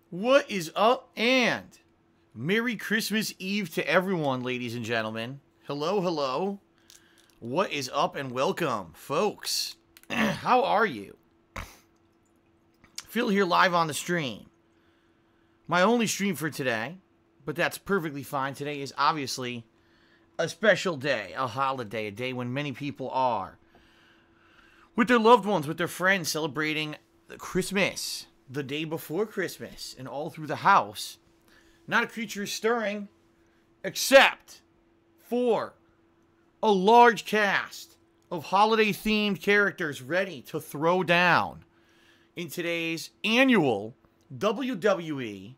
What is up, and Merry Christmas Eve to everyone, ladies and gentlemen. Hello, hello. What is up, and welcome, folks. How are you? Phil here live on the stream. My only stream for today, but that's perfectly fine. Today is obviously a special day, a holiday, a day when many people are with their loved ones, with their friends, celebrating Christmas, the day before Christmas, and all through the house. Not a creature is stirring, except for a large cast of holiday-themed characters ready to throw down in today's annual WWE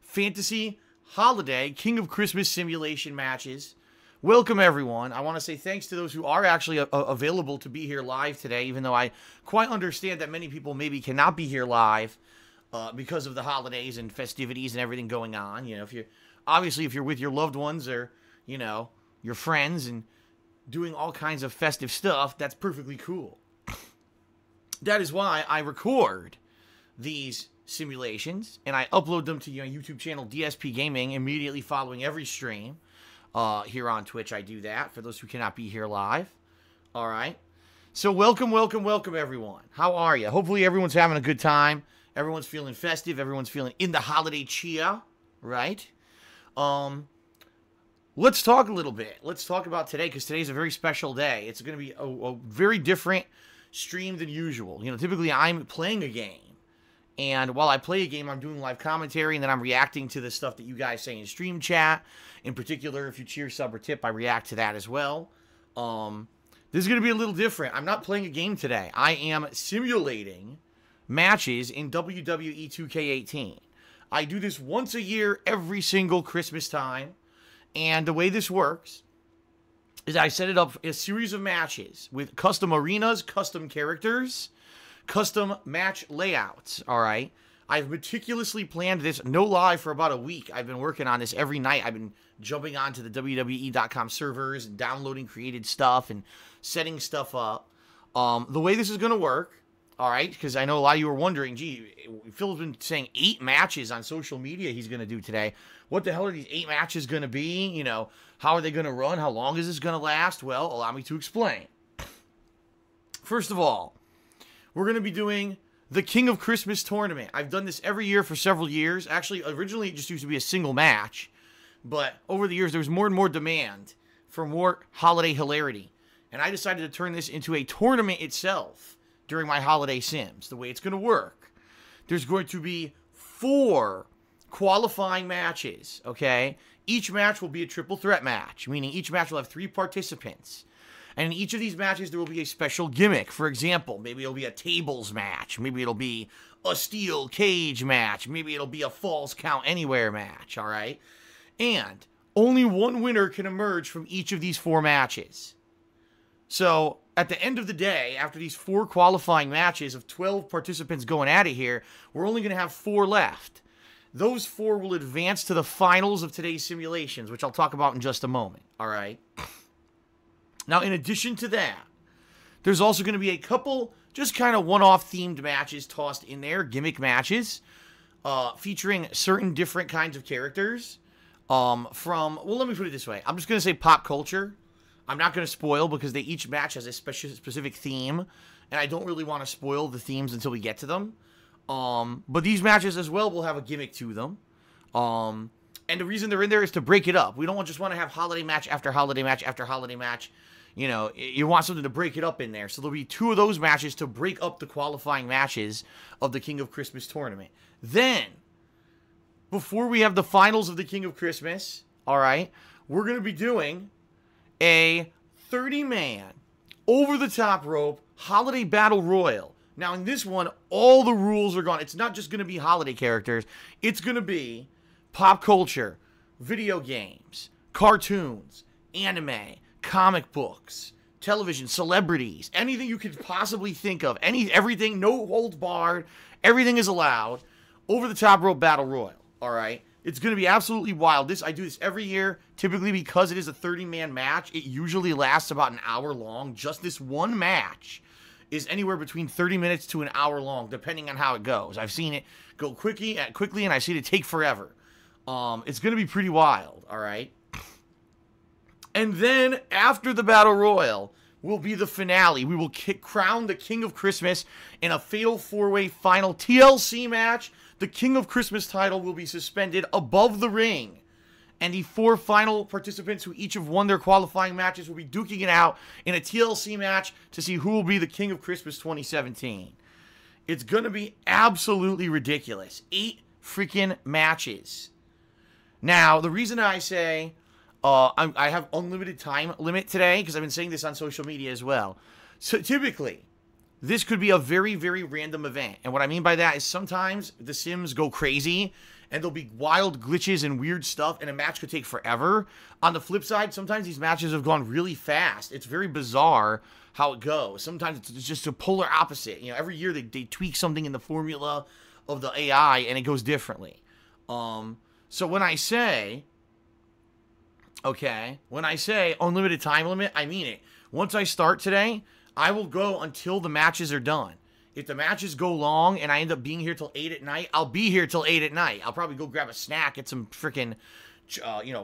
Fantasy Holiday King of Christmas simulation matches. Welcome, everyone. I want to say thanks to those who are actually available to be here live today, even though I quite understand that many people maybe cannot be here live because of the holidays and festivities and everything going on. You know, if you're with your loved ones or, you know, your friends and doing all kinds of festive stuff, that's perfectly cool. That is why I record these simulations and I upload them to your YouTube channel, DSPGaming, immediately following every stream. Here on Twitch, I do that for those who cannot be here live. All right. So welcome, welcome, welcome, everyone. How are you? Hopefully everyone's having a good time. Everyone's feeling festive. Everyone's feeling in the holiday cheer, right? Let's talk a little bit. Let's talk about today, because today's a very special day. It's going to be a very different stream than usual. You know, typically I'm playing a game. And while I play a game, I'm doing live commentary, and then I'm reacting to the stuff that you guys say in stream chat. In particular, if you cheer, sub, or tip, I react to that as well. This is going to be a little different. I'm not playing a game today. I am simulating matches in WWE 2K18. I do this once a year, every single Christmas time. And the way this works is I set it up a series of matches with custom arenas, custom characters, custom match layouts, all right? I've meticulously planned this, no lie, for about a week. I've been working on this every night. I've been jumping onto the WWE.com servers and downloading created stuff and setting stuff up. The way this is going to work, all right, because I know a lot of you are wondering, gee, Phil's been saying 8 matches on social media he's going to do today. What the hell are these 8 matches going to be? You know, how are they going to run? How long is this going to last? Well, allow me to explain. First of all, we're going to be doing the King of Christmas tournament. I've done this every year for several years. Actually, originally it just used to be a single match. But over the years, there was more and more demand for more holiday hilarity. And I decided to turn this into a tournament itself during my holiday sims. The way it's going to work, there's going to be 4 qualifying matches, okay? Each match will be a triple threat match, meaning each match will have 3 participants. And in each of these matches, there will be a special gimmick. For example, maybe it'll be a tables match. Maybe it'll be a steel cage match. Maybe it'll be a falls count anywhere match, all right? And only one winner can emerge from each of these 4 matches. So, at the end of the day, after these 4 qualifying matches of 12 participants going at it here, we're only going to have 4 left. Those 4 will advance to the finals of today's simulations, which I'll talk about in just a moment, all right? Now, in addition to that, there's also going to be a couple just kind of one-off themed matches tossed in there, gimmick matches, featuring certain different kinds of characters well, let me put it this way. I'm just going to say pop culture. I'm not going to spoil because each match has a specific theme, and I don't really want to spoil the themes until we get to them. But these matches as well will have a gimmick to them. And the reason they're in there is to break it up. We don't just want to have holiday match after holiday match after holiday match. You know, you want something to break it up in there. So there'll be 2 of those matches to break up the qualifying matches of the King of Christmas tournament. Then, before we have the finals of the King of Christmas, all right, we're going to be doing a 30-man, over-the-top rope holiday battle royal. Now, in this one, all the rules are gone. It's not just going to be holiday characters. It's going to be pop culture, video games, cartoons, anime, comic books, television, celebrities, anything you could possibly think of, everything, no holds barred, everything is allowed, over the top rope battle royal, all right? It's going to be absolutely wild. I do this every year, typically because it is a 30-man match. It usually lasts about an hour long, just this one match is anywhere between 30 minutes to an hour long, depending on how it goes. I've seen it go quickly, and I've seen it take forever. It's going to be pretty wild, all right? And then, after the Battle Royal, will be the finale. We will crown the King of Christmas in a Fatal 4-Way final TLC match. The King of Christmas title will be suspended above the ring. And the 4 final participants who each have won their qualifying matches will be duking it out in a TLC match to see who will be the King of Christmas 2017. It's going to be absolutely ridiculous. 8 freaking matches. Now, the reason I say I have unlimited time limit today, because I've been saying this on social media as well. So typically, this could be a very, very random event. And what I mean by that is sometimes the Sims go crazy, and there'll be wild glitches and weird stuff, and a match could take forever. On the flip side, sometimes these matches have gone really fast. It's very bizarre how it goes. Sometimes it's just a polar opposite. You know, every year they tweak something in the formula of the AI, and it goes differently. So when I say, unlimited time limit, I mean it. Once I start today, I will go until the matches are done. If the matches go long and I end up being here till 8 at night, I'll be here till 8 at night. I'll probably go grab a snack, get some freaking,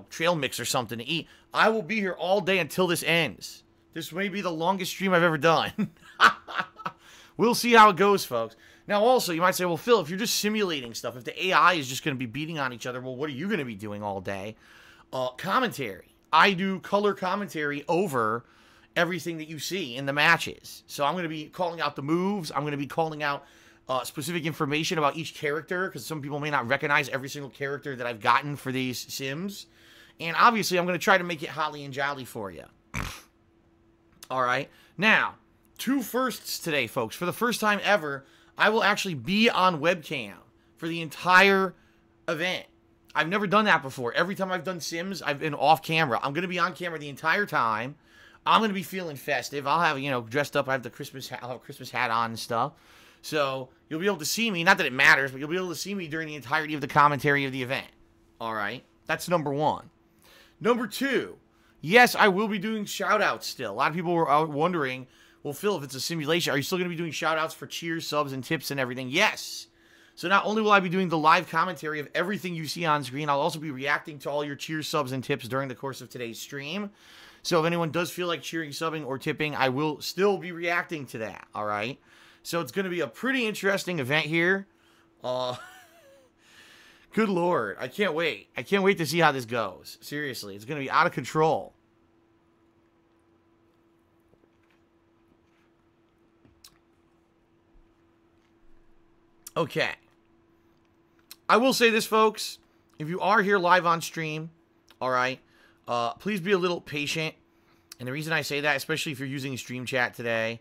trail mix or something to eat. I will be here all day until this ends. This may be the longest stream I've ever done. We'll see how it goes, folks. Now, also, you might say, well, Phil, if you're just simulating stuff, if the AI is just going to be beating on each other, well, what are you going to be doing all day? Commentary. I do color commentary over everything that you see in the matches. So I'm going to be calling out the moves. I'm going to be calling out specific information about each character, because some people may not recognize every single character that I've gotten for these Sims. And obviously, I'm going to try to make it holly and jolly for you. All right. Now, 2 firsts today, folks. For the first time ever, I will actually be on webcam for the entire event. I've never done that before. Every time I've done Sims, I've been off camera. I'm going to be on camera the entire time. I'm going to be feeling festive. I'll have, dressed up. I have the Christmas hat. I'll have a Christmas hat on and stuff. So you'll be able to see me. Not that it matters, but you'll be able to see me during the entirety of the commentary of the event. All right? That's number 1. Number 2, yes, I will be doing shout-outs still. A lot of people were wondering, well, Phil, if it's a simulation, are you still going to be doing shout-outs for cheers, subs, and tips and everything? Yes. So not only will I be doing the live commentary of everything you see on screen, I'll also be reacting to all your cheers, subs, and tips during the course of today's stream. So if anyone does feel like cheering, subbing, or tipping, I will still be reacting to that, all right? So it's going to be a pretty interesting event here. Good Lord. I can't wait. I can't wait to see how this goes. Seriously, it's going to be out of control. Okay. I will say this, folks. If you are here live on stream, all right, please be a little patient. And the reason I say that, especially if you're using stream chat today,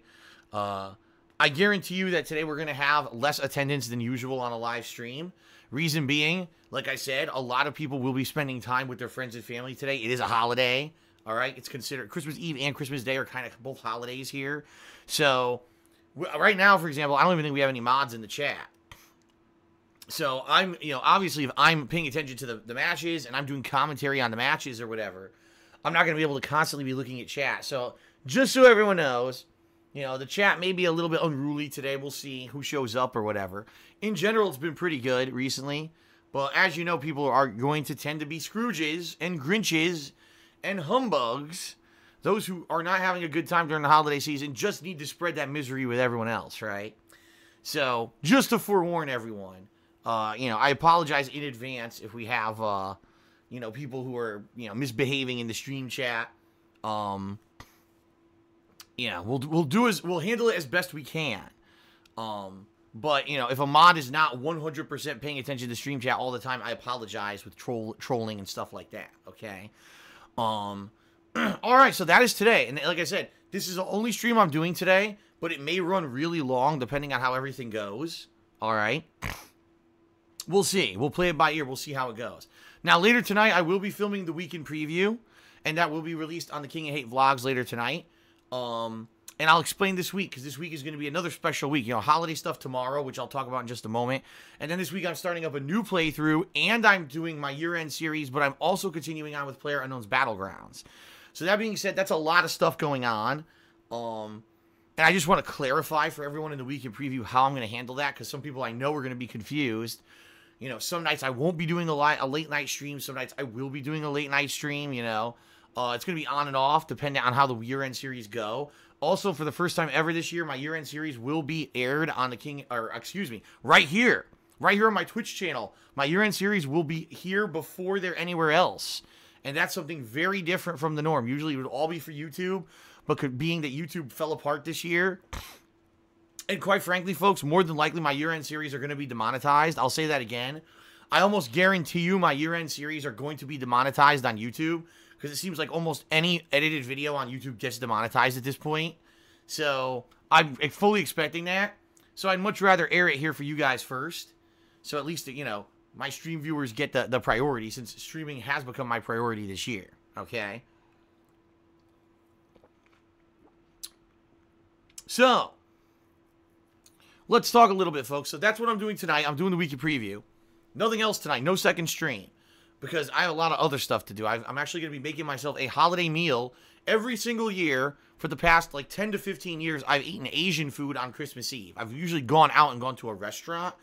I guarantee you that today we're going to have less attendance than usual on a live stream. Reason being, like I said, a lot of people will be spending time with their friends and family today. It is a holiday, all right? It's considered Christmas Eve and Christmas Day are kind of both holidays here. So right now, for example, I don't even think we have any mods in the chat. So I'm, obviously if I'm paying attention to the matches and I'm doing commentary on the matches or whatever, I'm not going to be able to constantly be looking at chat. So just so everyone knows, the chat may be a little bit unruly today. We'll see who shows up or whatever. In general, it's been pretty good recently. But as you know, people are going to tend to be Scrooges and Grinches and humbugs. Those who are not having a good time during the holiday season just need to spread that misery with everyone else, right? So just to forewarn everyone. I apologize in advance if we have, people who are, misbehaving in the stream chat. We'll handle it as best we can. But, if a mod is not 100% paying attention to stream chat all the time, I apologize with trolling and stuff like that, okay? All right, so that is today. And like I said, this is the only stream I'm doing today, but it may run really long depending on how everything goes, all right? We'll see. We'll play it by ear. We'll see how it goes. Now, later tonight, I will be filming the weekend preview, and that will be released on the King of Hate vlogs later tonight. And I'll explain this week, because this week is going to be another special week. Holiday stuff tomorrow, which I'll talk about in just a moment. And then this week, I'm starting up a new playthrough, and I'm doing my year-end series, but I'm also continuing on with PlayerUnknown's Battlegrounds. So that being said, that's a lot of stuff going on. And I just want to clarify for everyone in the weekend preview how I'm going to handle that, because some people I know are going to be confused. You know, some nights I won't be doing a late night stream. Some nights I will be doing a late night stream, you know. It's going to be on and off depending on how the year-end series go. Also, for the first time ever this year, my year-end series will be aired on right here on my Twitch channel. My year-end series will be here before they're anywhere else. And that's something very different from the norm. Usually it would all be for YouTube, but being that YouTube fell apart this year, and quite frankly, folks, more than likely my year-end series are going to be demonetized. I'll say that again. I almost guarantee you my year-end series are going to be demonetized on YouTube, because it seems like almost any edited video on YouTube gets demonetized at this point. So I'm fully expecting that. So I'd much rather air it here for you guys first. So at least, you know, my stream viewers get the priority, since streaming has become my priority this year. Okay? So let's talk a little bit, folks. So that's what I'm doing tonight. I'm doing the weekly preview. Nothing else tonight. No second stream, because I have a lot of other stuff to do. I'm actually going to be making myself a holiday meal every single year. For the past, like, 10 to 15 years, I've eaten Asian food on Christmas Eve. I've usually gone out and gone to a restaurant.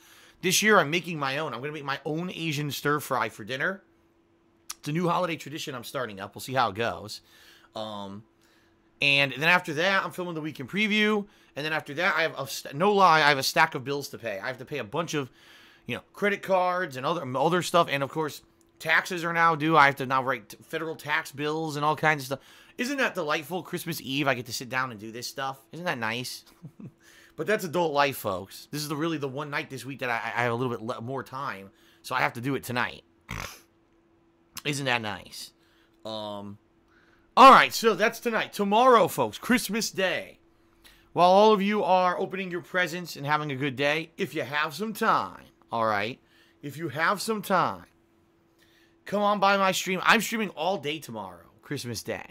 This year, I'm making my own. I'm going to make my own Asian stir-fry for dinner. It's a new holiday tradition I'm starting up. We'll see how it goes. And then after that, I'm filming the weekend preview. And then after that, I have, no lie, I have a stack of bills to pay. I have to pay a bunch of, you know, credit cards and other stuff. And, of course, taxes are now due. I have to now write federal tax bills and all kinds of stuff. Isn't that delightful? Christmas Eve, I get to sit down and do this stuff. Isn't that nice? But that's adult life, folks. This is really the one night this week that I have a little bit more time, so I have to do it tonight. Isn't that nice? All right, so that's tonight. Tomorrow, folks, Christmas Day. While all of you are opening your presents and having a good day, if you have some time, all right? If you have some time, come on by my stream. I'm streaming all day tomorrow, Christmas Day.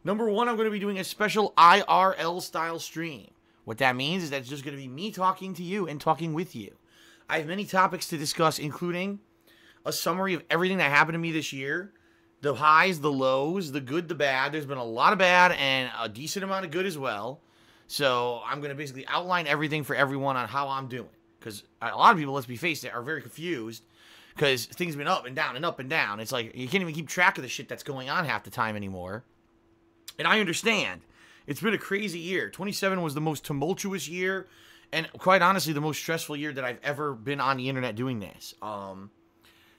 Number one, I'm going to be doing a special IRL-style stream. What that means is that it's just going to be me talking to you and talking with you. I have many topics to discuss, including a summary of everything that happened to me this year. The highs, the lows, the good, the bad. There's been a lot of bad and a decent amount of good as well. So I'm going to basically outline everything for everyone on how I'm doing. Because a lot of people, let's be faced, are very confused. Because things have been up and down and up and down. It's like you can't even keep track of the shit that's going on half the time anymore. And I understand. It's been a crazy year. 27 was the most tumultuous year, and quite honestly, the most stressful year that I've ever been on the internet doing this.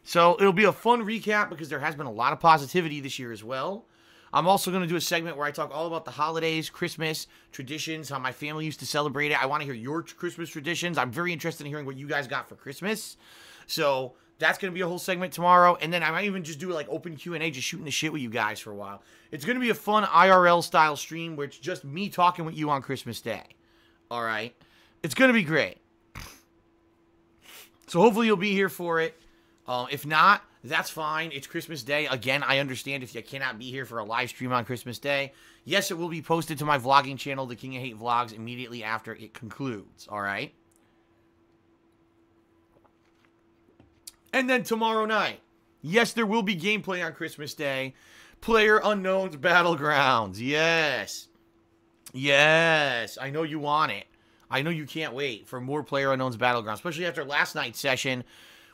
So it'll be a fun recap, because there has been a lot of positivity this year as well. I'm also going to do a segment where I talk all about the holidays, Christmas, traditions, how my family used to celebrate it. I want to hear your Christmas traditions. I'm very interested in hearing what you guys got for Christmas. So that's going to be a whole segment tomorrow. And then I might even just do like open Q&A, just shooting the shit with you guys for a while. It's going to be a fun IRL style stream where it's just me talking with you on Christmas Day. All right. It's going to be great. So hopefully you'll be here for it. If not, that's fine. It's Christmas Day. Again, I understand if you cannot be here for a live stream on Christmas Day. Yes, it will be posted to my vlogging channel, The King of Hate Vlogs, immediately after it concludes. All right. And then tomorrow night, yes, there will be gameplay on Christmas Day. PlayerUnknown's Battlegrounds. Yes. Yes. I know you want it. I know you can't wait for more PlayerUnknown's Battlegrounds, especially after last night's session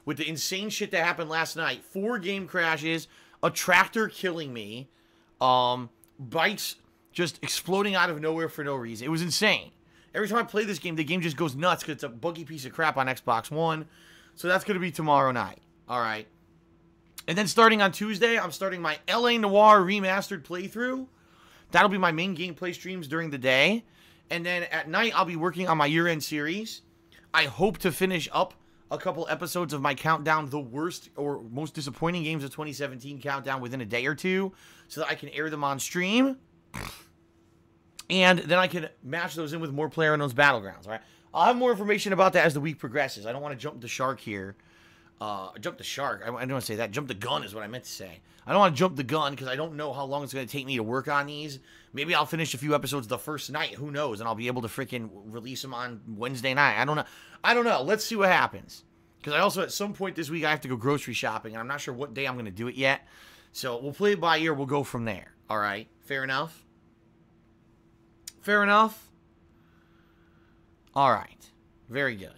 with the insane shit that happened last night. 4 game crashes, a tractor killing me, bikes just exploding out of nowhere for no reason. It was insane. Every time I play this game, the game just goes nuts because it's a buggy piece of crap on Xbox One. So that's going to be tomorrow night. All right. And then starting on Tuesday, I'm starting my LA Noire Remastered playthrough. That'll be my main gameplay streams during the day. And then at night, I'll be working on my year-end series. I hope to finish up a couple episodes of my countdown, the worst or most disappointing games of 2017 countdown within a day or two, so that I can air them on stream. And then I can match those in with more PlayerUnknown's Battlegrounds, all right? I'll have more information about that as the week progresses. I don't want to jump the shark here. Jump the shark. I don't want to say that. Jump the gun is what I meant to say. I don't want to jump the gun because I don't know how long it's going to take me to work on these. Maybe I'll finish a few episodes the first night. Who knows? And I'll be able to freaking release them on Wednesday night. I don't know. I don't know. Let's see what happens. Because I also, at some point this week, I have to go grocery shopping. And I'm not sure what day I'm going to do it yet. So we'll play it by ear. We'll go from there. All right. Fair enough? Fair enough? All right. Very good.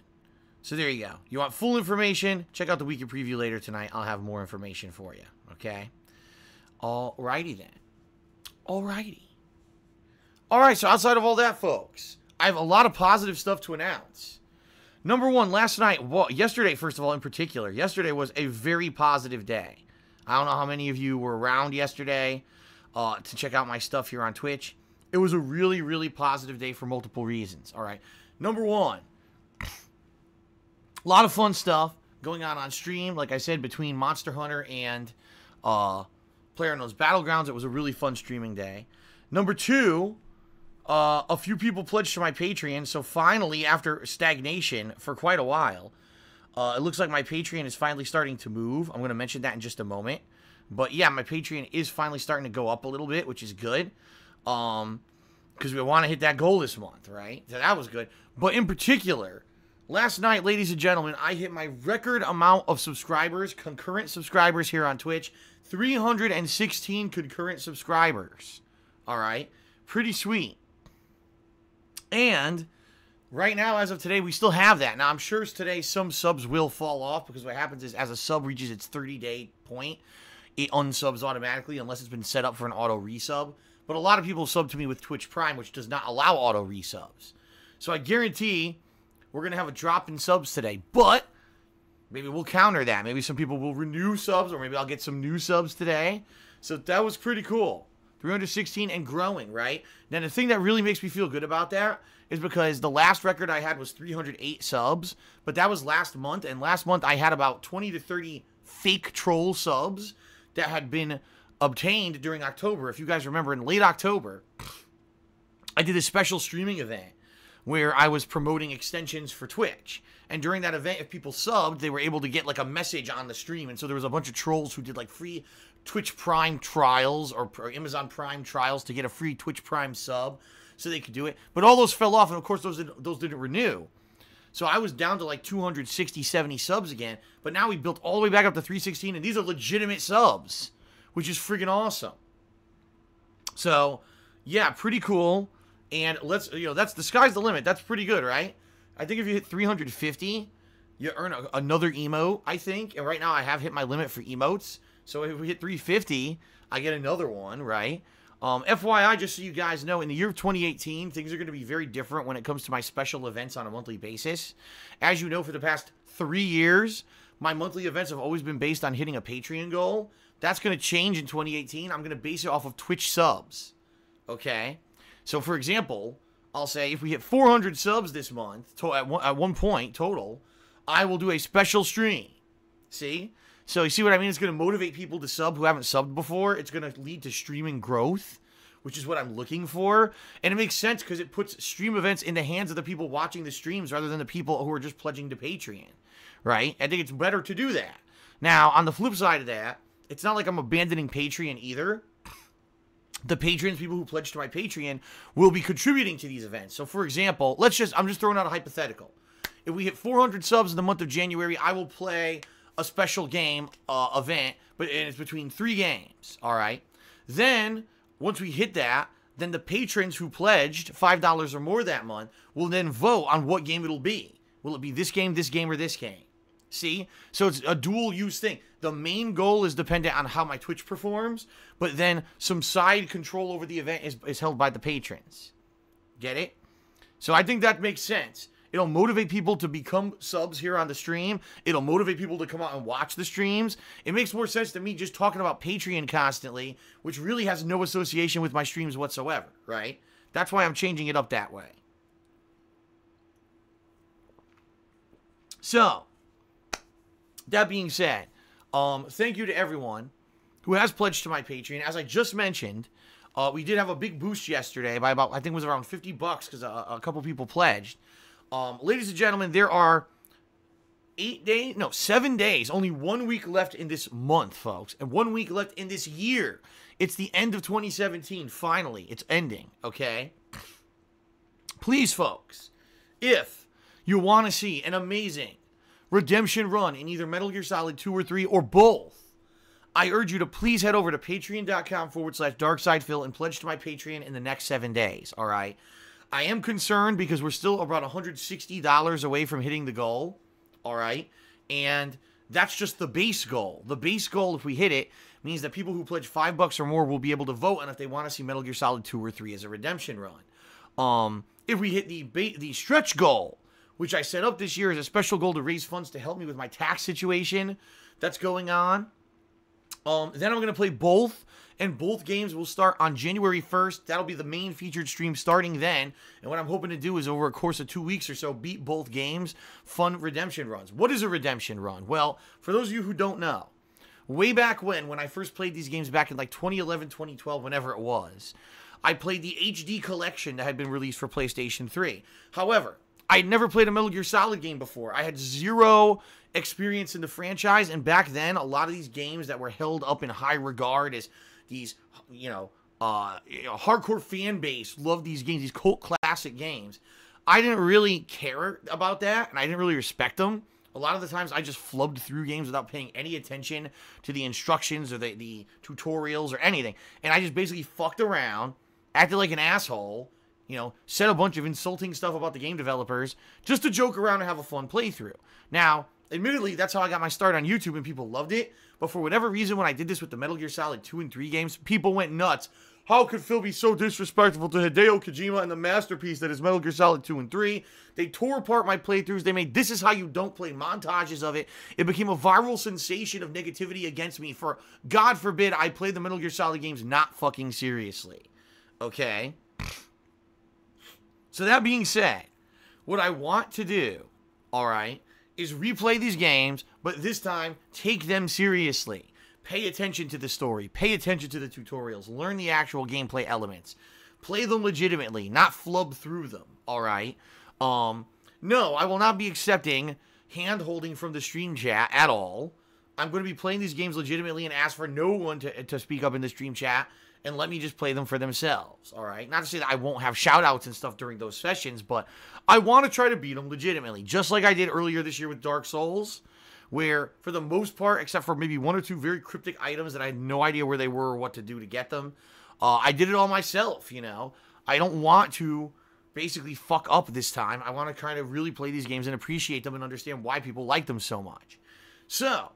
So there you go. You want full information? Check out the weekly preview later tonight. I'll have more information for you. Okay? Alrighty then. Alrighty. Alright, so outside of all that, folks, I have a lot of positive stuff to announce. Number one, last night, well, yesterday, first of all, in particular, yesterday was a very positive day. I don't know how many of you were around yesterday to check out my stuff here on Twitch. It was a really, really positive day for multiple reasons. Alright. Number one, a lot of fun stuff going on stream. Like I said, between Monster Hunter and PlayerUnknown's Battlegrounds, it was a really fun streaming day. Number two, a few people pledged to my Patreon, so finally, after stagnation for quite a while, it looks like my Patreon is finally starting to move. I'm going to mention that in just a moment. But yeah, my Patreon is finally starting to go up a little bit, which is good. Because we want to hit that goal this month, right? So that was good. But in particular, last night, ladies and gentlemen, I hit my record amount of subscribers, concurrent subscribers here on Twitch. 316 concurrent subscribers. All right? Pretty sweet. And right now, as of today, we still have that. Now, I'm sure today some subs will fall off because what happens is as a sub reaches its 30-day point, it unsubs automatically unless it's been set up for an auto resub. But a lot of people sub to me with Twitch Prime, which does not allow auto resubs. So I guarantee we're going to have a drop in subs today. But maybe we'll counter that. Maybe some people will renew subs, or maybe I'll get some new subs today. So that was pretty cool. 316 and growing, right? Now, the thing that really makes me feel good about that is because the last record I had was 308 subs, but that was last month, and last month I had about 20 to 30 fake troll subs that had been obtained during October. If you guys remember, in late October, I did a special streaming event where I was promoting extensions for Twitch. And during that event, if people subbed, they were able to get like a message on the stream. And so there was a bunch of trolls who did like free Twitch Prime trials or Amazon Prime trials to get a free Twitch Prime sub so they could do it. But all those fell off, and of course those didn't renew. So I was down to like 260, 70 subs again. But now we built all the way back up to 316, and these are legitimate subs, which is freaking awesome. So, yeah, pretty cool. And that's the sky's the limit. That's pretty good, right? I think if you hit 350, you earn another emote, I think. And right now I have hit my limit for emotes. So if we hit 350, I get another one, right? FYI, just so you guys know, in the year of 2018, things are going to be very different when it comes to my special events on a monthly basis. As you know, for the past 3 years, my monthly events have always been based on hitting a Patreon goal. That's going to change in 2018. I'm going to base it off of Twitch subs, okay? So, for example, I'll say if we hit 400 subs this month, at one point total, I will do a special stream. See? So, you see what I mean? It's going to motivate people to sub who haven't subbed before. It's going to lead to streaming growth, which is what I'm looking for. And it makes sense because it puts stream events in the hands of the people watching the streams rather than the people who are just pledging to Patreon, right? I think it's better to do that. Now, on the flip side of that, it's not like I'm abandoning Patreon either. The patrons, people who pledge to my Patreon, will be contributing to these events. So, for example, I'm just throwing out a hypothetical. If we hit 400 subs in the month of January, I will play a special game event, and it's between 3 games, all right? Then, once we hit that, then the patrons who pledged $5 or more that month will then vote on what game it'll be. Will it be this game, or this game? See? So it's a dual-use thing. The main goal is dependent on how my Twitch performs, but then some side control over the event is held by the patrons. Get it? So I think that makes sense. It'll motivate people to become subs here on the stream. It'll motivate people to come out and watch the streams. It makes more sense to me just talking about Patreon constantly, which really has no association with my streams whatsoever, right? That's why I'm changing it up that way. So, that being said, thank you to everyone who has pledged to my Patreon. As I just mentioned, we did have a big boost yesterday by about, I think it was around $50 because a couple people pledged. Ladies and gentlemen, there are 7 days, only 1 week left in this month, folks, and 1 week left in this year. It's the end of 2017, finally. It's ending, okay? Please, folks, if you want to see an amazing redemption run in either Metal Gear Solid 2 or 3 or both, I urge you to please head over to patreon.com/DarkSidePhil and pledge to my Patreon in the next 7 days, all right? I am concerned because we're still about $160 away from hitting the goal. All right. And that's just the base goal. The base goal, if we hit it, means that people who pledge $5 or more will be able to vote on if they want to see Metal Gear Solid 2 or 3 as a redemption run. If we hit the stretch goal, which I set up this year as a special goal to raise funds to help me with my tax situation that's going on, then I'm going to play both, and both games will start on January 1st. That'll be the main featured stream starting then, and what I'm hoping to do is over a course of 2 weeks or so, beat both games, fun redemption runs. What is a redemption run? Well, for those of you who don't know, way back when I first played these games back in like 2011, 2012, whenever it was, I played the HD collection that had been released for PlayStation 3. However, I had never played a Metal Gear Solid game before. I had zero experience in the franchise, and back then, a lot of these games that were held up in high regard as these, hardcore fan base loved these games, these cult classic games. I didn't really care about that, and I didn't really respect them. A lot of the times, I just flubbed through games without paying any attention to the instructions or the tutorials or anything. And I just basically fucked around, acted like an asshole, said a bunch of insulting stuff about the game developers just to joke around and have a fun playthrough. Now, admittedly, that's how I got my start on YouTube, and people loved it. But for whatever reason, when I did this with the Metal Gear Solid 2 and 3 games, people went nuts. How could Phil be so disrespectful to Hideo Kojima and the masterpiece that is Metal Gear Solid 2 and 3? They tore apart my playthroughs. They made "This Is How You Don't Play" montages of it. It became a viral sensation of negativity against me for, God forbid, I played the Metal Gear Solid games not fucking seriously. Okay? So that being said, what I want to do, alright, is replay these games, but this time, take them seriously. Pay attention to the story. Pay attention to the tutorials. Learn the actual gameplay elements. Play them legitimately, not flub through them, alright? No, I will not be accepting hand-holding from the stream chat at all. I'm going to be playing these games legitimately and ask for no one to speak up in the stream chat and let me just play them for themselves, alright? Not to say that I won't have shout-outs and stuff during those sessions, but I want to try to beat them legitimately, just like I did earlier this year with Dark Souls, where, for the most part, except for maybe one or two very cryptic items that I had no idea where they were or what to do to get them, I did it all myself, I don't want to basically fuck up this time. I want to try to really play these games and appreciate them and understand why people like them so much. So,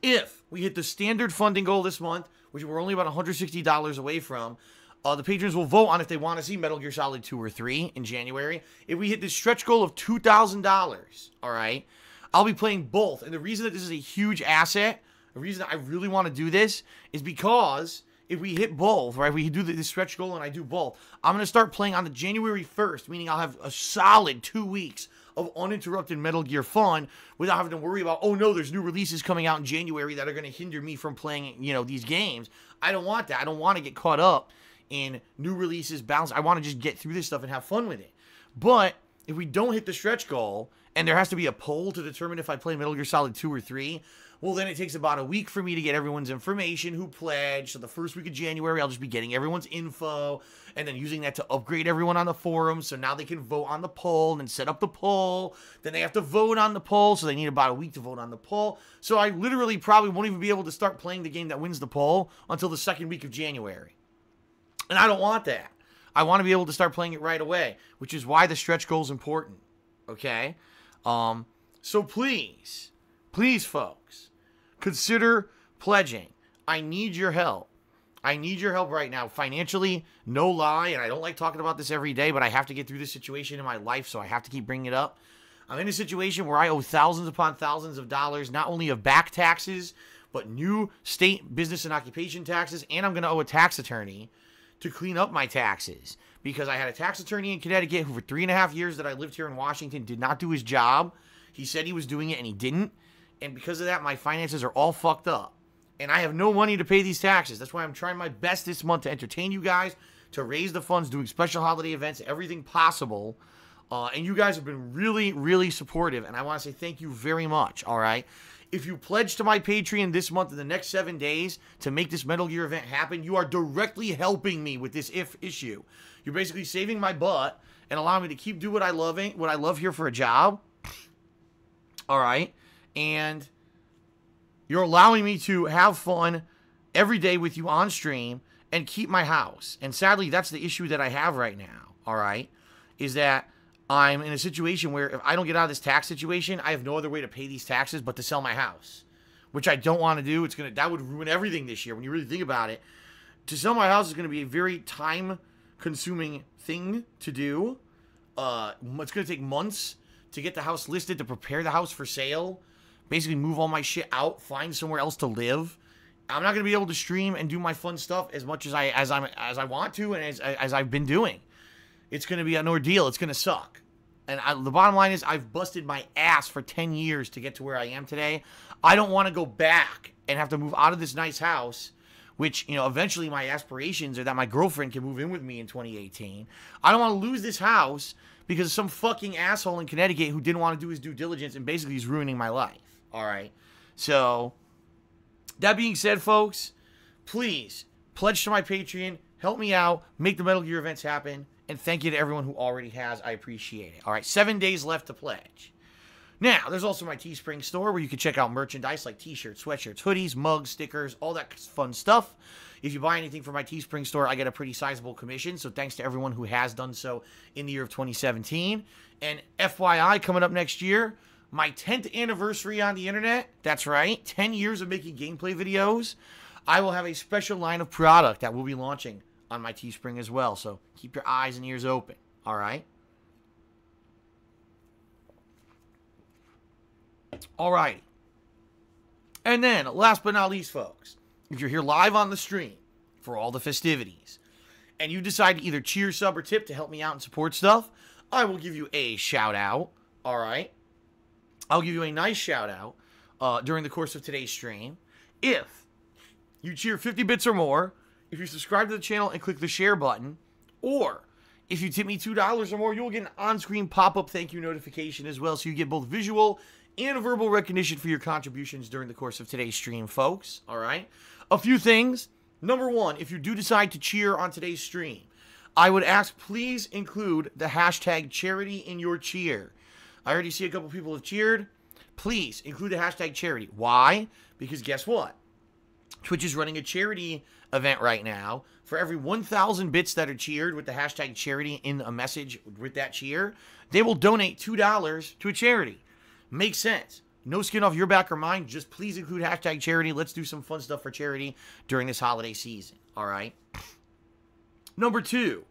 if we hit the standard funding goal this month, which we're only about $160 away from, the patrons will vote on if they want to see Metal Gear Solid 2 or 3 in January. If we hit the stretch goal of $2,000, alright, I'll be playing both. And the reason that this is a huge asset, the reason I really want to do this, is because if we hit both, right, if we do the stretch goal and I do both, I'm going to start playing on the January 1st, meaning I'll have a solid 2 weeks of uninterrupted Metal Gear fun without having to worry about, oh no, there's new releases coming out in January that are going to hinder me from playing, these games. I don't want that. I don't want to get caught up in new releases, balance. I want to just get through this stuff and have fun with it. But if we don't hit the stretch goal, and there has to be a poll to determine if I play Metal Gear Solid 2 or 3, well, then it takes about a week for me to get everyone's information who pledged. So the first week of January, I'll just be getting everyone's info and then using that to upgrade everyone on the forum. So now they can vote on the poll and then set up the poll. Then they have to vote on the poll. So they need about a week to vote on the poll. So I literally probably won't even be able to start playing the game that wins the poll until the second week of January. And I don't want that. I want to be able to start playing it right away, which is why the stretch goal is important. Okay? So please, folks, consider pledging. I need your help. I need your help right now. Financially, no lie, and I don't like talking about this every day, but I have to get through this situation in my life, so I have to keep bringing it up. I'm in a situation where I owe thousands upon thousands of dollars, not only of back taxes, but new state business and occupation taxes, and I'm going to owe a tax attorney to clean up my taxes. Because I had a tax attorney in Connecticut who for 3.5 years that I lived here in Washington did not do his job. He said he was doing it and he didn't. And because of that, my finances are all fucked up. And I have no money to pay these taxes. That's why I'm trying my best this month to entertain you guys, to raise the funds, doing special holiday events, everything possible. And you guys have been really, really supportive. And I want to say thank you very much, all right? If you pledge to my Patreon this month in the next 7 days to make this Metal Gear event happen, you are directly helping me with this issue. You're basically saving my butt and allowing me to keep doing what I love here for a job. All right? And you're allowing me to have fun every day with you on stream and keep my house. And sadly, that's the issue that I have right now. all right, is that I'm in a situation where if I don't get out of this tax situation, I have no other way to pay these taxes but to sell my house, which I don't want to do. That would ruin everything this year when you really think about it. To sell my house is going to be a very time-consuming thing to do. It's going to take months to get the house listed, to prepare the house for sale, basically move all my shit out, find somewhere else to live. I'm not going to be able to stream and do my fun stuff as much as I want to and as I've been doing. It's going to be an ordeal. It's going to suck. And the bottom line is I've busted my ass for 10 years to get to where I am today. I don't want to go back and have to move out of this nice house, which, eventually my aspirations are that my girlfriend can move in with me in 2018. I don't want to lose this house because of some fucking asshole in Connecticut who didn't want to do his due diligence and basically is ruining my life. All right. So, that being said, folks, please pledge to my Patreon, help me out, make the Metal Gear events happen, and thank you to everyone who already has. I appreciate it. All right, 7 days left to pledge. Now, there's also my Teespring store where you can check out merchandise like t-shirts, sweatshirts, hoodies, mugs, stickers, all that fun stuff. If you buy anything from my Teespring store, I get a pretty sizable commission, so thanks to everyone who has done so in the year of 2017. And FYI, coming up next year, my 10th anniversary on the internet, that's right, 10 years of making gameplay videos, I will have a special line of product that we'll be launching on my Teespring as well, so keep your eyes and ears open, all right? All right. And then, last but not least, folks, if you're here live on the stream for all the festivities, and you decide to either cheer, sub, or tip to help me out and support stuff, I will give you a shout-out, all right? I'll give you a nice shout-out during the course of today's stream. If you cheer 50 bits or more, if you subscribe to the channel and click the share button, or if you tip me $2 or more, you'll get an on-screen pop-up thank you notification as well, so you get both visual and verbal recognition for your contributions during the course of today's stream, folks. All right? A few things. Number one, if you do decide to cheer on today's stream, I would ask please include the hashtag charity in your cheer. I already see a couple people have cheered. Please include the hashtag charity. Why? Because guess what? Twitch is running a charity event right now. For every 1,000 bits that are cheered with the hashtag charity in a message with that cheer, they will donate $2 to a charity. Makes sense. No skin off your back or mine. Just please include hashtag charity. Let's do some fun stuff for charity during this holiday season. All right. Number two,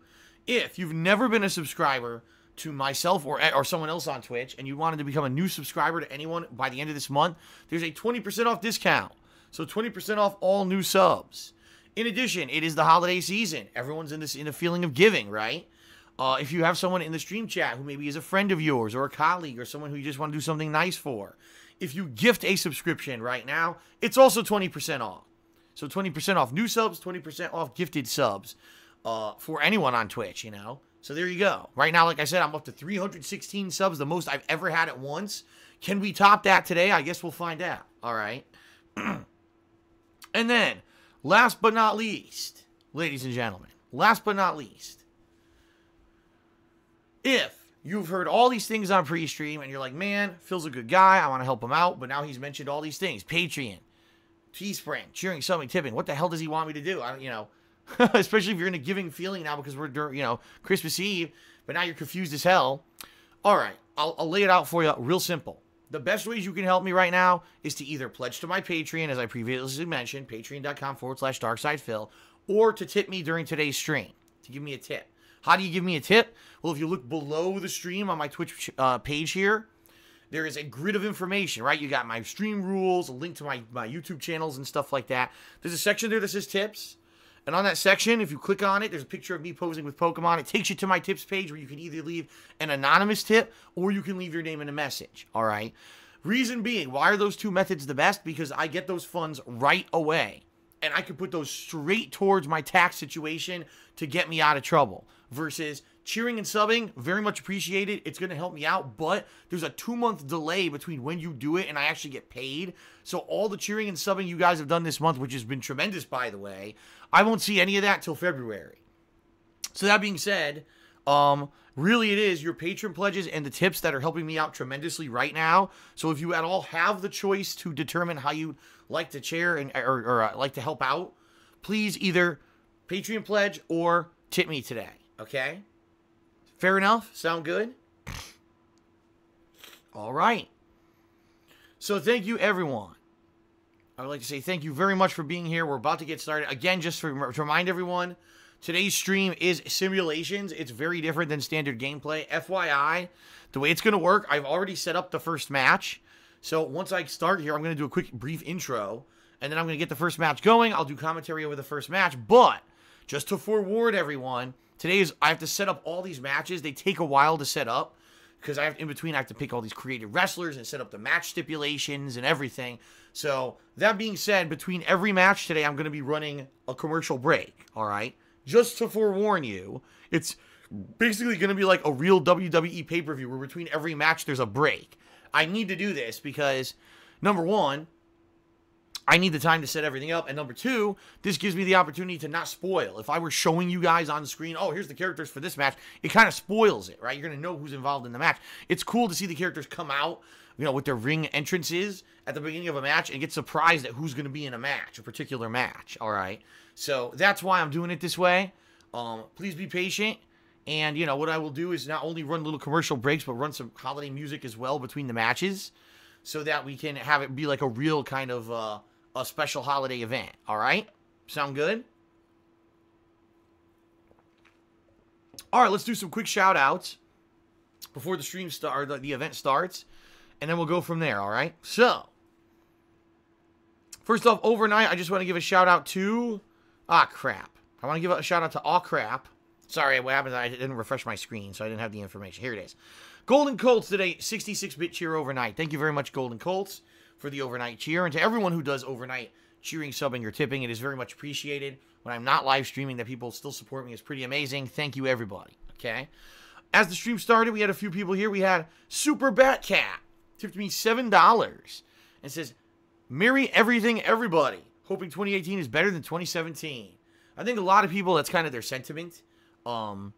if you've never been a subscriber to myself or someone else on Twitch and you wanted to become a new subscriber to anyone by the end of this month, there's a 20% off discount. So 20% off all new subs. In addition, it is the holiday season. Everyone's in a feeling of giving, right? If you have someone in the stream chat who maybe is a friend of yours or a colleague or someone who you just want to do something nice for, if you gift a subscription right now, it's also 20% off. So 20% off new subs, 20% off gifted subs for anyone on Twitch, So there you go. Right now, like I said, I'm up to 316 subs, the most I've ever had at once. Can we top that today? I guess we'll find out. All right. And then, last but not least, ladies and gentlemen, last but not least, if you've heard all these things on pre-stream and you're like, man, Phil's a good guy, I want to help him out, but now he's mentioned all these things, Patreon, Teespring, cheering, subbing, tipping, what the hell does he want me to do? Especially if you're in a giving feeling now because we're during, Christmas Eve, but now you're confused as hell. All right, I'll lay it out for you real simple. The best ways you can help me right now is to either pledge to my Patreon, as I previously mentioned, patreon.com/darksidephil, or to tip me during today's stream, to give me a tip. How do you give me a tip? Well, if you look below the stream on my Twitch page here, there is a grid of information, right? You got my stream rules, a link to my YouTube channels and stuff like that. There's a section there that says tips. And on that section, if you click on it, there's a picture of me posing with Pokemon. It takes you to my tips page where you can either leave an anonymous tip or you can leave your name in a message, all right? Reason being, why are those two methods the best? Because I get those funds right away. And I can put those straight towards my tax situation to get me out of trouble. Versus cheering and subbing, very much appreciated. It's going to help me out, but there's a 2-month delay between when you do it and I actually get paid. So all the cheering and subbing you guys have done this month, which has been tremendous, by the way, I won't see any of that till February. So that being said, really it is your patron pledges and the tips that are helping me out tremendously right now. So if you at all have the choice to determine how you like to share or like to help out, please either Patreon pledge or tip me today, okay? Fair enough? Sound good? All right. So thank you, everyone. I would like to say thank you very much for being here. We're about to get started. Again, just to remind everyone, today's stream is simulations. It's very different than standard gameplay. FYI, the way it's going to work, I've already set up the first match. So once I start here, I'm going to do a quick, brief intro. And then I'm going to get the first match going. I'll do commentary over the first match. But just to forewarn everyone, I have to set up all these matches. They take a while to set up. Because in between, I have to pick all these creative wrestlers and set up the match stipulations and everything. So, that being said, between every match today, I'm going to be running a commercial break, all right? Just to forewarn you, it's basically going to be like a real WWE pay-per-view where between every match, there's a break. I need to do this because, number one, I need the time to set everything up. And number two, this gives me the opportunity to not spoil. If I were showing you guys on the screen, oh, here's the characters for this match, it kind of spoils it, right? You're going to know who's involved in the match. It's cool to see the characters come out, with their ring entrances at the beginning of a match and get surprised at who's going to be in a match, a particular match, all right? So that's why I'm doing it this way. Please be patient. And, what I will do is not only run little commercial breaks, but run some holiday music as well between the matches so that we can have it be like a real kind of a special holiday event, all right? Sound good? All right, let's do some quick shout-outs before the stream the event starts, and then we'll go from there, all right? So, first off, overnight, I just want to give a shout-out to... crap. I want to give a shout-out to crap. Sorry, what happened is I didn't refresh my screen, so I didn't have the information. Here it is. Golden Colts today, 66-bit cheer overnight. Thank you very much, Golden Colts, for the overnight cheer. And to everyone who does overnight cheering, subbing, or tipping, it is very much appreciated. When I'm not live streaming, that people still support me is pretty amazing. Thank you, everybody. Okay? As the stream started, we had a few people here. We had Super Batcat. Tipped me $7 and says, Merry everything, everybody. Hoping 2018 is better than 2017. I think a lot of people, that's kind of their sentiment. For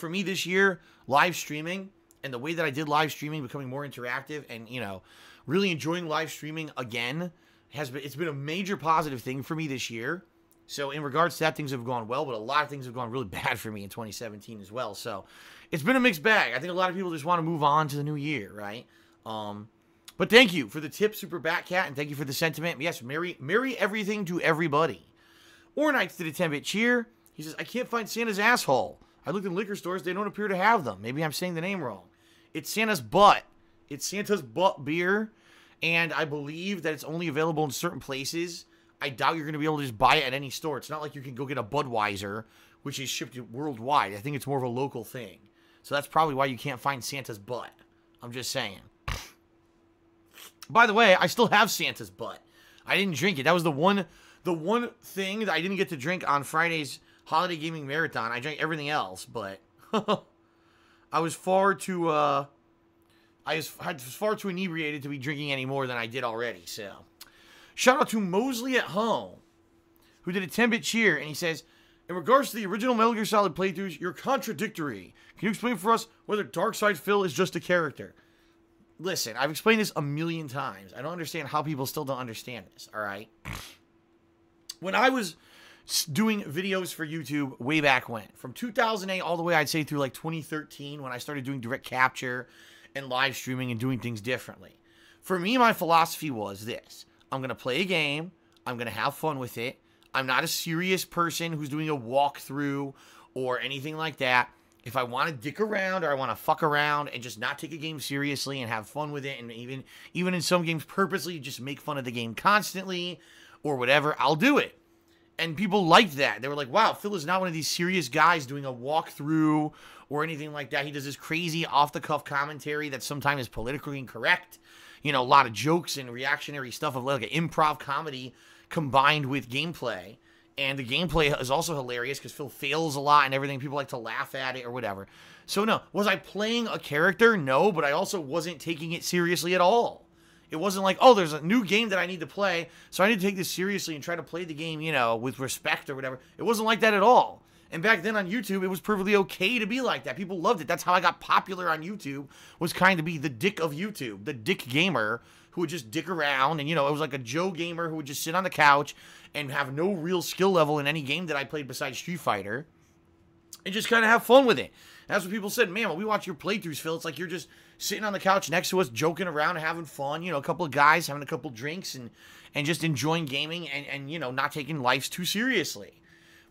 me this year, live streaming and the way that I did live streaming, becoming more interactive and, really enjoying live streaming again, it's been a major positive thing for me this year. So in regards to that, things have gone well, but a lot of things have gone really bad for me in 2017 as well. So it's been a mixed bag. I think a lot of people just want to move on to the new year, right? But thank you for the tip, Super Batcat, and thank you for the sentiment. Yes, merry everything to everybody. Ornites did a 10-bit cheer. He says, I can't find Santa's asshole. I looked in liquor stores. They don't appear to have them. Maybe I'm saying the name wrong. It's Santa's butt. It's Santa's butt beer. And I believe that it's only available in certain places. I doubt you're going to be able to just buy it at any store. It's not like you can go get a Budweiser, which is shipped worldwide. I think it's more of a local thing. So that's probably why you can't find Santa's butt. I'm just saying. By the way, I still have Santa's butt. I didn't drink it. That was the one thing that I didn't get to drink on Friday's Holiday Gaming Marathon. I drank everything else, but I was far too inebriated to be drinking any more than I did already. So, shout out to Mosley at Home, who did a 10-bit cheer, and he says, in regards to the original Metal Gear Solid playthroughs, you're contradictory. Can you explain for us whether Darkside Phil is just a character? Listen, I've explained this a million times. I don't understand how people still don't understand this, all right? When I was doing videos for YouTube way back when, from 2008 all the way, I'd say, through like 2013, when I started doing direct capture and live streaming and doing things differently. For me, my philosophy was this. I'm going to play a game. I'm going to have fun with it. I'm not a serious person who's doing a walkthrough or anything like that. If I want to dick around or I want to fuck around and just not take a game seriously and have fun with it, and even in some games purposely just make fun of the game constantly or whatever, I'll do it. And people liked that. They were like, wow, Phil is not one of these serious guys doing a walkthrough or anything like that. He does this crazy off-the-cuff commentary that sometimes is politically incorrect. A lot of jokes and reactionary stuff of like an improv comedy combined with gameplay. And the gameplay is also hilarious because Phil fails a lot and everything. People like to laugh at it or whatever. So no, was I playing a character? No, but I also wasn't taking it seriously at all. It wasn't like, oh, there's a new game that I need to play, so I need to take this seriously and try to play the game, with respect or whatever. It wasn't like that at all. And back then on YouTube, it was perfectly okay to be like that. People loved it. That's how I got popular on YouTube, was kind of be the dick of YouTube, the dick gamer who would just dick around. And, it was like a Joe gamer who would just sit on the couch and have no real skill level in any game that I played besides Street Fighter. and just kind of have fun with it. That's what people said. Man, when we watch your playthroughs, Phil, it's like you're just sitting on the couch next to us, joking around, having fun. You know, a couple of guys having a couple drinks and just enjoying gaming and you know, not taking life too seriously.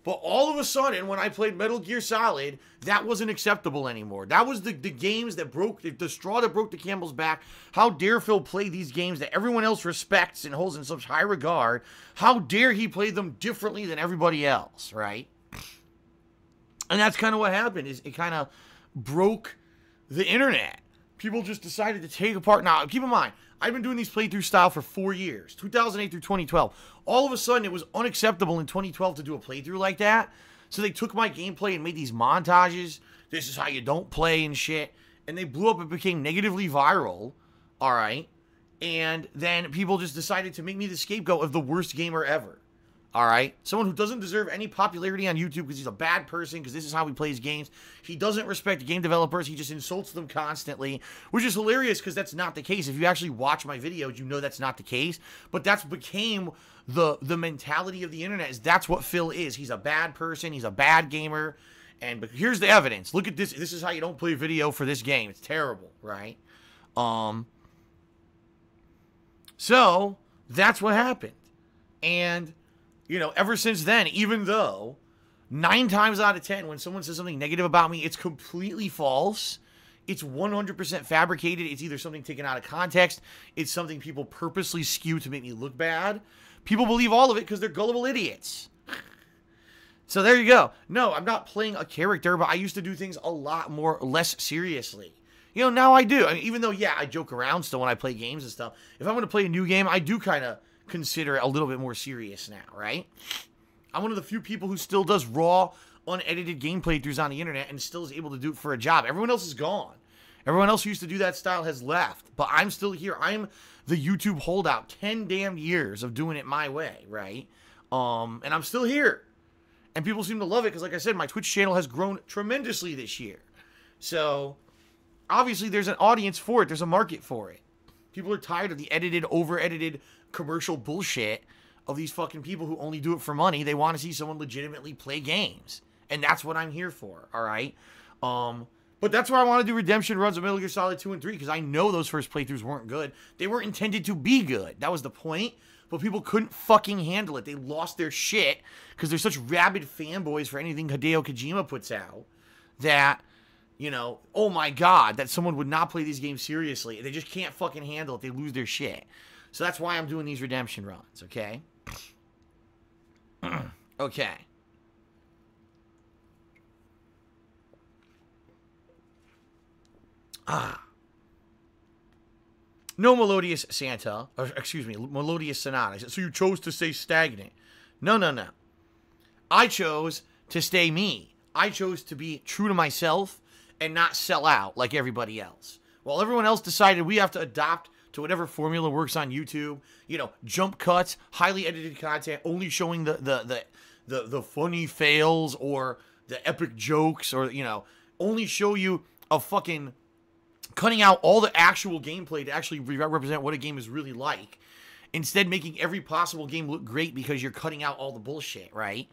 But all of a sudden, when I played Metal Gear Solid, that wasn't acceptable anymore. That was the games that broke, the straw that broke the camel's back. How dare Phil play these games that everyone else respects and holds in such high regard? How dare he play them differently than everybody else, right? And that's kind of what happened, is it kind of broke the internet. People just decided to take apart. Now, keep in mind, I've been doing these playthrough style for 4 years, 2008 through 2012. All of a sudden, it was unacceptable in 2012 to do a playthrough like that. So they took my gameplay and made these montages. This is how you don't play and shit. And they blew up and became negatively viral. All right. And then people just decided to make me the scapegoat of the worst gamer ever. All right. Someone who doesn't deserve any popularity on YouTube because he's a bad person, because this is how he plays games. He doesn't respect game developers. He just insults them constantly, which is hilarious because that's not the case. If you actually watch my videos, you know that's not the case. But that's became the mentality of the internet, is that's what Phil is. He's a bad person. He's a bad gamer. And but here's the evidence. Look at this. This is how you don't play video for this game. It's terrible, right? So that's what happened. And you know, ever since then, even though 9 times out of 10, when someone says something negative about me, it's completely false. It's 100% fabricated. It's either something taken out of context. It's something people purposely skew to make me look bad. People believe all of it because they're gullible idiots. So there you go. No, I'm not playing a character, but I used to do things a lot less seriously. You know, now I do. I mean, even though, yeah, I joke around still when I play games and stuff. If I'm going to play a new game, I do kind of consider it a little bit more serious now, right? I'm one of the few people who still does raw, unedited game playthroughs on the internet and still is able to do it for a job. Everyone else is gone. Everyone else who used to do that style has left, but I'm still here. I'm the YouTube holdout. 10 damn years of doing it my way, right? And I'm still here. And people seem to love it because, like I said, my Twitch channel has grown tremendously this year. So, obviously, there's an audience for it. There's a market for it. People are tired of the edited, over-edited commercial bullshit of these fucking people who only do it for money. They want to see someone legitimately play games. And that's what I'm here for, all right? But that's why I want to do redemption runs of Metal Gear Solid 2 and 3, because I know those first playthroughs weren't good. They weren't intended to be good. That was the point. But people couldn't fucking handle it. They lost their shit because they're such rabid fanboys for anything Hideo Kojima puts out that, you know, oh my God, that someone would not play these games seriously. They just can't fucking handle it. They lose their shit. So that's why I'm doing these redemption runs, okay? Okay. No Melodious Santa, or excuse me, Melodious Sonata. So you chose to stay stagnant. No, no, no. I chose to stay me. I chose to be true to myself and not sell out like everybody else. While everyone else decided we have to adopt to whatever formula works on YouTube, you know, jump cuts, highly edited content, only showing the funny fails or the epic jokes, or, you know, only show you a fucking cutting out all the actual gameplay to actually represent what a game is really like. Instead, making every possible game look great because you're cutting out all the bullshit, right?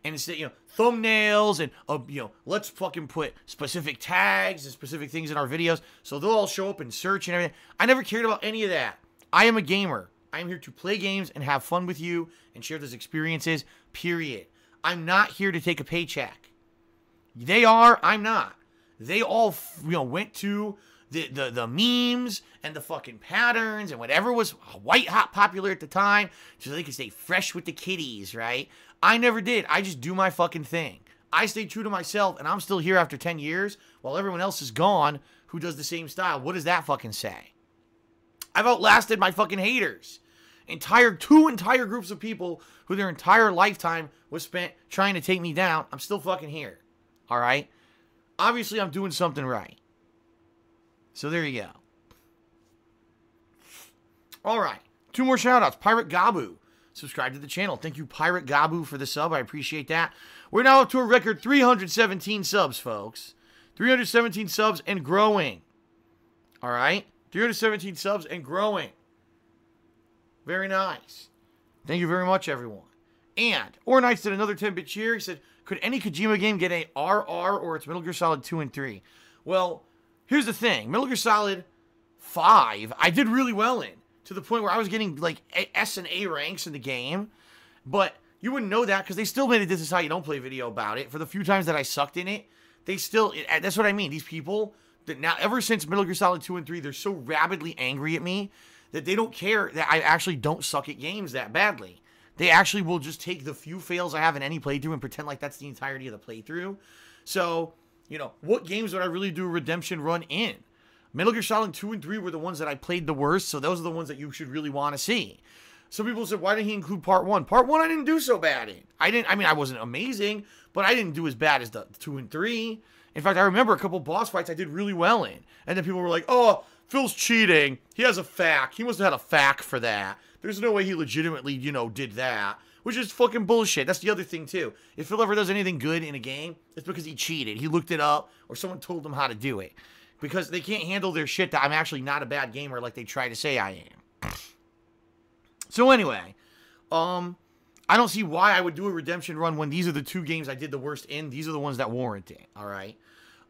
And instead, you know, thumbnails and, you know, let's fucking put specific tags and specific things in our videos so they'll all show up in search and everything. I never cared about any of that. I am a gamer. I am here to play games and have fun with you and share those experiences, period. I'm not here to take a paycheck. They are, I'm not. They all, you know, went to the memes and the fucking patterns and whatever was white hot popular at the time so they could stay fresh with the kiddies, right? I never did. I just do my fucking thing. I stayed true to myself, and I'm still here after 10 years while everyone else is gone who does the same style. What does that fucking say? I've outlasted my fucking haters. Two entire groups of people who their entire lifetime was spent trying to take me down. I'm still fucking here. All right? Obviously, I'm doing something right. So there you go. All right. 2 more shout-outs. Pirate Gabu. Subscribe to the channel. Thank you, Pirate Gabu, for the sub. I appreciate that. We're now up to a record 317 subs, folks. 317 subs and growing. All right? 317 subs and growing. Very nice. Thank you very much, everyone. And Or Knights did another 10-bit cheer. He said, could any Kojima game get a RR or it's Metal Gear Solid 2 and 3? Well, here's the thing. Metal Gear Solid 5, I did really well in. To the point where I was getting, like, S and A ranks in the game. But you wouldn't know that because they still made a This Is How You Don't Play video about it. For the few times that I sucked in it, they still... That's what I mean. These people, that now, ever since Metal Gear Solid 2 and 3, they're so rabidly angry at me that they don't care that I actually don't suck at games that badly. They actually will just take the few fails I have in any playthrough and pretend like that's the entirety of the playthrough. So, you know, what games would I really do a redemption run in? Metal Gear Solid 2 and 3 were the ones that I played the worst, so those are the ones that you should really want to see. Some people said, why didn't he include Part 1? Part 1 I didn't do so bad in. I mean, I wasn't amazing, but I didn't do as bad as the 2 and 3. In fact, I remember a couple boss fights I did really well in. And then people were like, oh, Phil's cheating. He has a FAQ. He must have had a FAQ for that. There's no way he legitimately, you know, did that. Which is fucking bullshit. That's the other thing, too. If Phil ever does anything good in a game, it's because he cheated. He looked it up, or someone told him how to do it. Because they can't handle their shit that I'm actually not a bad gamer like they try to say I am. So anyway, I don't see why I would do a redemption run when these are the two games I did the worst in. These are the ones that warrant it, alright?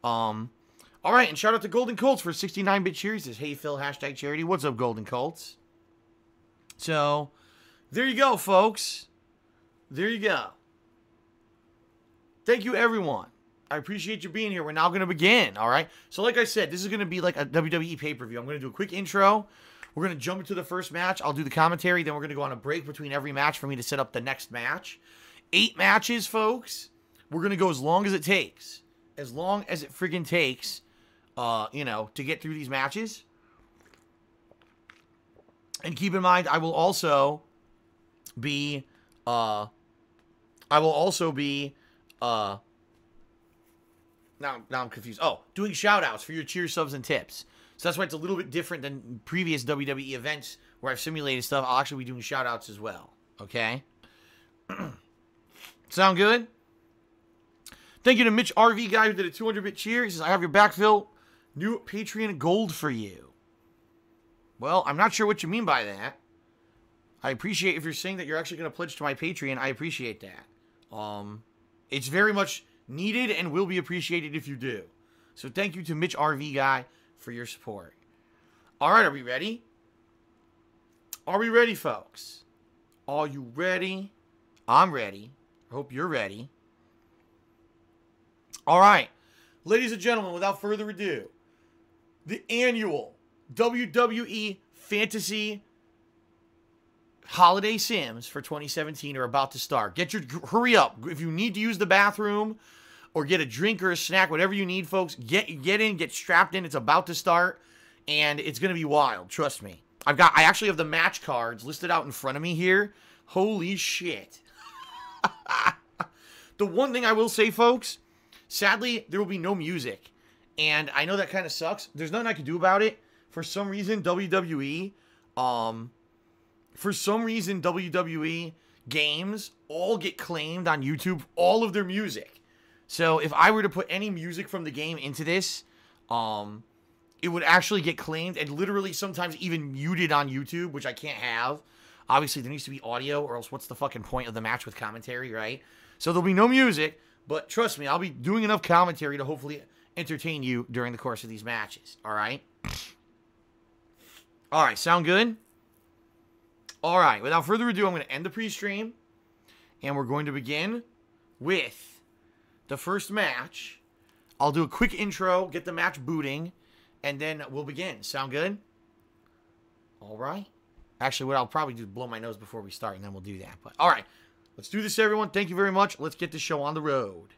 Alright, and shout out to Golden Colts for 69-bit cheer. He says, hey Phil, hashtag charity. What's up, Golden Colts? So, there you go, folks. There you go. Thank you, everyone. I appreciate you being here. We're now going to begin, all right? So like I said, this is going to be like a WWE pay-per-view. I'm going to do a quick intro. We're going to jump into the first match. I'll do the commentary. Then we're going to go on a break between every match for me to set up the next match. 8 matches, folks. We're going to go as long as it takes. As long as it friggin' takes, you know, to get through these matches. And keep in mind, I will also be, Now I'm confused. Oh, doing shout-outs for your cheer subs and tips. So that's why it's a little bit different than previous WWE events where I've simulated stuff. I'll actually be doing shout-outs as well. Okay? Sound good? Thank you to Mitch RV guy who did a 200-bit cheer. He says, I have your back, Phil. New Patreon gold for you. Well, I'm not sure what you mean by that. I appreciate if you're saying that you're actually going to pledge to my Patreon. I appreciate that. It's very much needed and will be appreciated if you do. So thank you to Mitch RV guy for your support. All right, are we ready? Are we ready, folks? Are you ready? I'm ready. I hope you're ready. All right, ladies and gentlemen, without further ado, the annual WWE Fantasy Holiday Sims for 2017 are about to start. Hurry up. If you need to use the bathroom or get a drink or a snack, whatever you need, folks, get in, get strapped in. It's about to start, and it's going to be wild. Trust me. I actually have the match cards listed out in front of me here. Holy shit. The one thing I will say, folks, sadly, there will be no music, and I know that kind of sucks. There's nothing I can do about it. For some reason, WWE games all get claimed on YouTube, all of their music. So if I were to put any music from the game into this, it would actually get claimed and literally sometimes even muted on YouTube, which I can't have. Obviously, there needs to be audio, or else what's the fucking point of the match with commentary, right? So there'll be no music, but trust me, I'll be doing enough commentary to hopefully entertain you during the course of these matches, all right? All right, sound good? All right, without further ado, I'm going to end the pre-stream, and we're going to begin with the first match. I'll do a quick intro, get the match booting, and then we'll begin. Sound good? All right. Actually, what I'll probably do is blow my nose before we start, and then we'll do that. But all right, let's do this, everyone. Thank you very much. Let's get this show on the road.